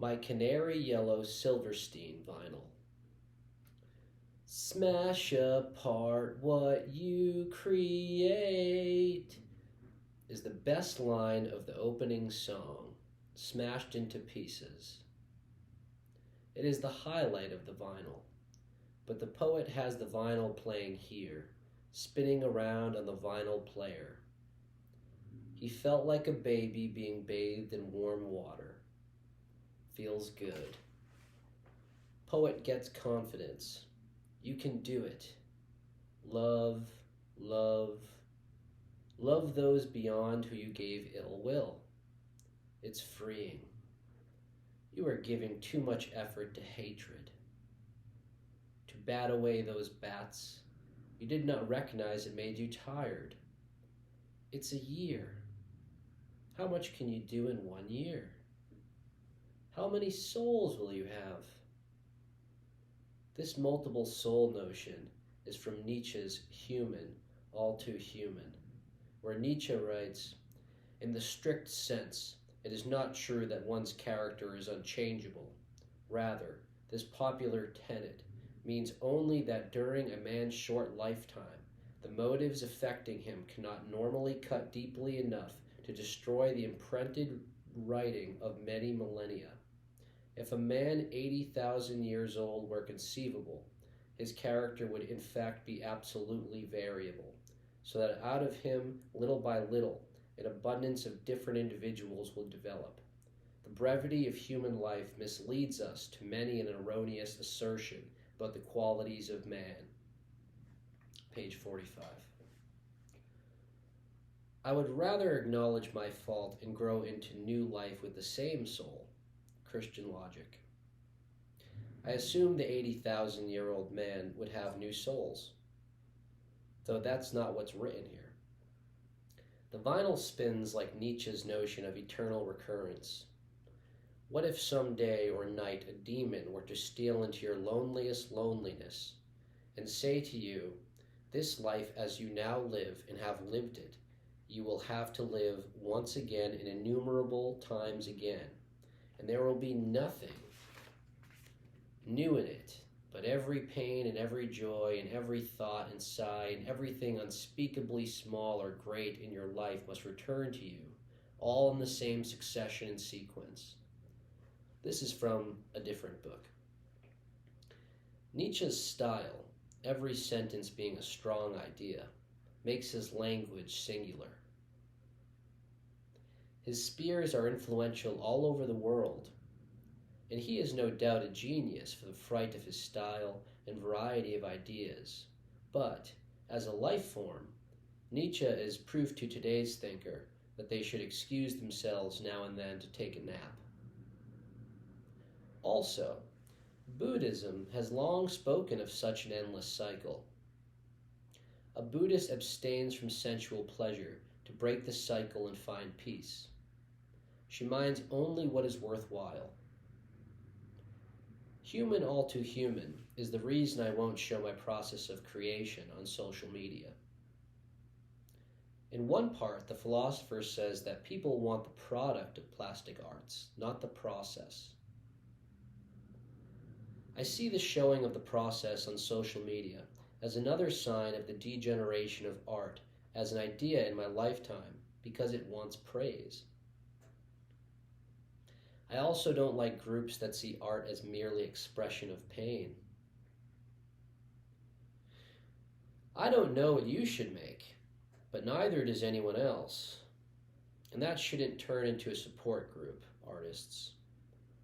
My Canary Yellow Silverstein Vinyl. Smash apart what you create is the best line of the opening song, smashed into pieces. It is the highlight of the vinyl, but the poet has the vinyl playing here, spinning around on the vinyl player. He felt like a baby being bathed in warm water. Feels good. Poet gets confidence. You can do it. Love, love, love those beyond who you gave ill will. It's freeing. You are giving too much effort to hatred. To bat away those bats, you did not recognize it made you tired. It's a year. How much can you do in 1 year? How many souls will you have? This multiple soul notion is from Nietzsche's Human, All Too Human, where Nietzsche writes, "In the strict sense, it is not true that one's character is unchangeable. Rather, this popular tenet means only that during a man's short lifetime, the motives affecting him cannot normally cut deeply enough to destroy the imprinted writing of many millennia. If a man 80,000 years old were conceivable, his character would in fact be absolutely variable, so that out of him, little by little, an abundance of different individuals will develop. The brevity of human life misleads us to many an erroneous assertion about the qualities of man." Page 45. I would rather acknowledge my fault and grow into new life with the same soul. Christian logic. I assume the 80,000-year-old man would have new souls, though that's not what's written here. The vinyl spins like Nietzsche's notion of eternal recurrence. What if some day or night a demon were to steal into your loneliest loneliness and say to you, "This life as you now live and have lived it, you will have to live once again and innumerable times again, and there will be nothing new in it, but every pain and every joy and every thought and sigh and everything unspeakably small or great in your life must return to you, all in the same succession and sequence." This is from a different book. Nietzsche's style, every sentence being a strong idea, makes his language singular. His spears are influential all over the world, and he is no doubt a genius for the fright of his style and variety of ideas. But, as a life form, Nietzsche is proof to today's thinker that they should excuse themselves now and then to take a nap. Also, Buddhism has long spoken of such an endless cycle. A Buddhist abstains from sensual pleasure to break the cycle and find peace. She minds only what is worthwhile. Human, all too human is the reason I won't show my process of creation on social media. In one part, the philosopher says that people want the product of plastic arts, not the process. I see the showing of the process on social media as another sign of the degeneration of art as an idea in my lifetime because it wants praise. I also don't like groups that see art as merely expression of pain. I don't know what you should make, but neither does anyone else. And that shouldn't turn into a support group, artists,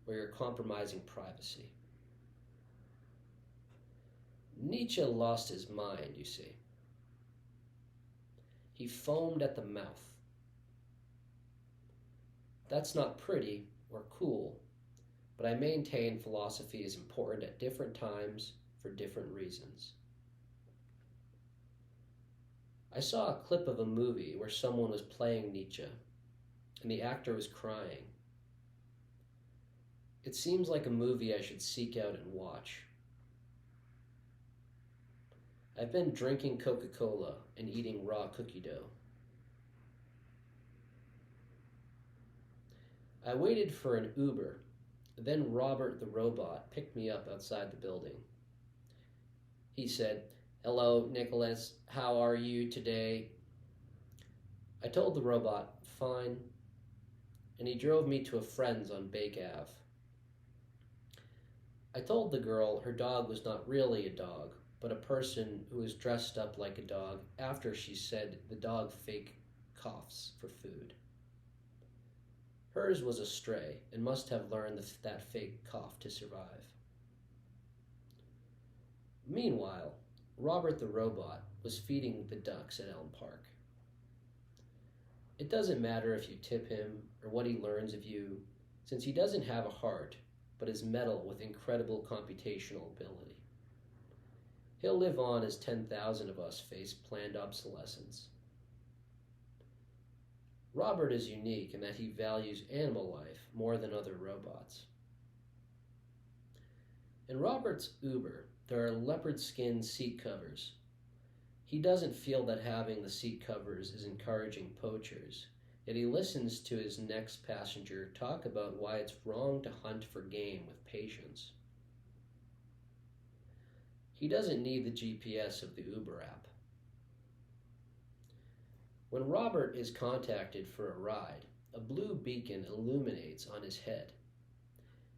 where you're compromising privacy. Nietzsche lost his mind, you see. He foamed at the mouth. That's not pretty or cool, but I maintain philosophy is important at different times for different reasons. I saw a clip of a movie where someone was playing Nietzsche, and the actor was crying. It seems like a movie I should seek out and watch. I've been drinking Coca-Cola and eating raw cookie dough. I waited for an Uber Then Robert the robot picked me up outside the building. He said, "Hello, Nicholas. How are you today?" I told the robot, "Fine," and he drove me to a friend's on Bake Ave. I told the girl her dog was not really a dog, but a person who was dressed up like a dog after she said the dog fake coughs for food. Hers was a stray and must have learned that fake cough to survive. Meanwhile, Robert the robot was feeding the ducks at Elm Park. It doesn't matter if you tip him or what he learns of you, since he doesn't have a heart, but is metal with incredible computational ability. He'll live on as 10,000 of us face planned obsolescence. Robert is unique in that he values animal life more than other robots. In Robert's Uber, there are leopard skin seat covers. He doesn't feel that having the seat covers is encouraging poachers, yet he listens to his next passenger talk about why it's wrong to hunt for game with patience. He doesn't need the GPS of the Uber app. When Robert is contacted for a ride, a blue beacon illuminates on his head,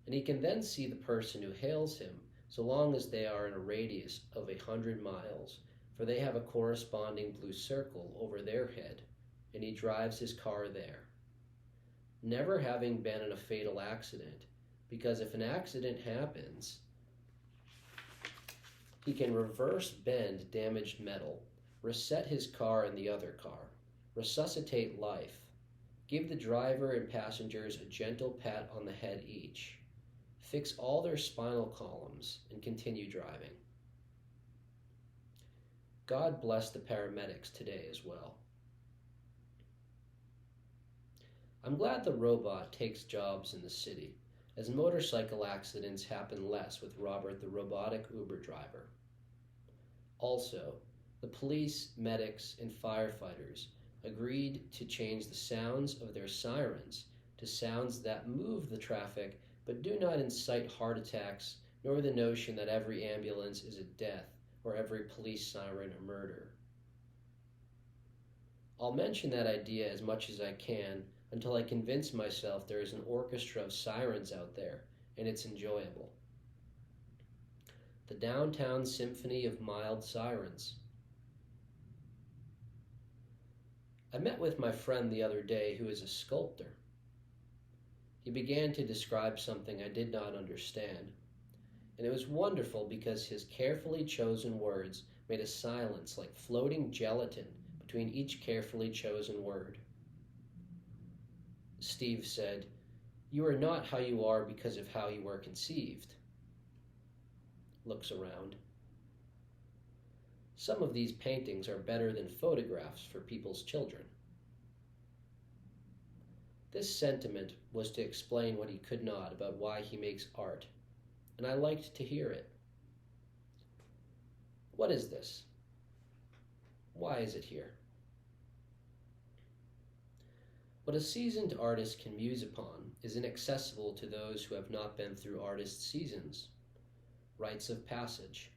and he can then see the person who hails him so long as they are in a radius of 100 miles, for they have a corresponding blue circle over their head, and he drives his car there. Never having been in a fatal accident, because if an accident happens, he can reverse bend damaged metal, reset his car and the other car, resuscitate life, give the driver and passengers a gentle pat on the head each, fix all their spinal columns, and continue driving. God bless the paramedics today as well. I'm glad the robot takes jobs in the city, as motorcycle accidents happen less with Robert the robotic Uber driver. Also, the police, medics, and firefighters agreed to change the sounds of their sirens to sounds that move the traffic but do not incite heart attacks nor the notion that every ambulance is a death or every police siren a murder. I'll mention that idea as much as I can until I convince myself there is an orchestra of sirens out there and it's enjoyable. The downtown symphony of mild sirens. I met with my friend the other day who is a sculptor. He began to describe something I did not understand, and it was wonderful because his carefully chosen words made a silence like floating gelatin between each carefully chosen word. Steve said, "You are not how you are because of how you were conceived." Looks around. Some of these paintings are better than photographs for people's children. This sentiment was to explain what he could not about why he makes art, and I liked to hear it. What is this? Why is it here? What a seasoned artist can muse upon is inaccessible to those who have not been through artist seasons, rites of passage.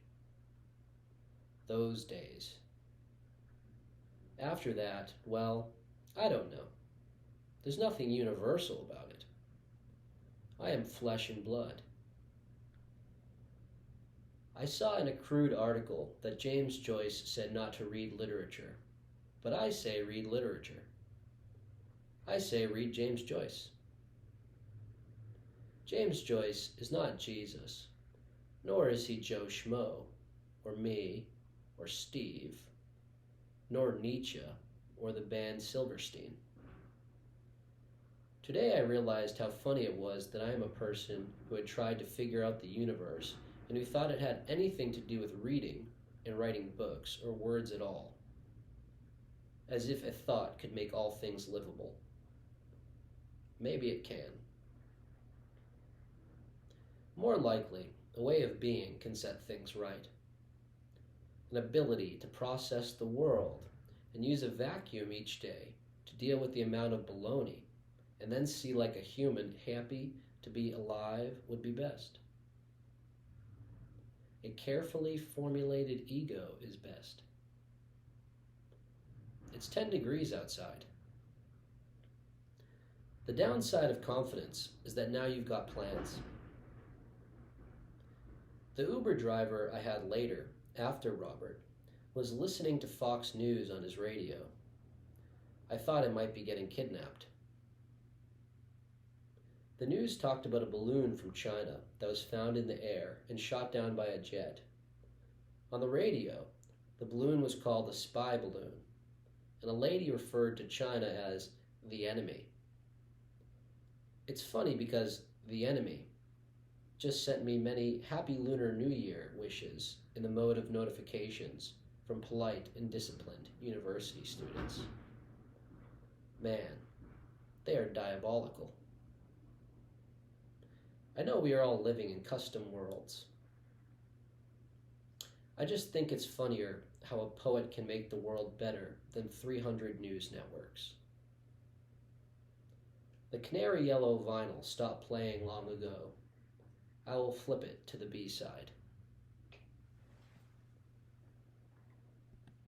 Those days. After that, well, I don't know. There's nothing universal about it. I am flesh and blood. I saw in a crude article that James Joyce said not to read literature, but I say read literature. I say read James Joyce. James Joyce is not Jesus, nor is he Joe Schmo, or me, or Steve, nor Nietzsche, or the band Silverstein. Today I realized how funny it was that I am a person who had tried to figure out the universe and who thought it had anything to do with reading and writing books or words at all, as if a thought could make all things livable. Maybe it can. More likely, a way of being can set things right. An ability to process the world and use a vacuum each day to deal with the amount of baloney, and then see like a human happy, To be alive would be best. A carefully formulated ego is best. It's 10 degrees outside. The downside of confidence is that now you've got plans. The Uber driver I had later, after Robert, was listening to Fox News on his radio. I thought I might be getting kidnapped. The news talked about a balloon from China that was found in the air and shot down by a jet. On the radio, the balloon was called the spy balloon, and a lady referred to China as the enemy. It's funny because the enemy just sent me many Happy Lunar New Year wishes in the mode of notifications from polite and disciplined university students. Man, they are diabolical. I know we are all living in custom worlds. I just think it's funnier how a poet can make the world better than 300 news networks. The Canary Yellow Vinyl stopped playing long ago. I will flip it to the B-side.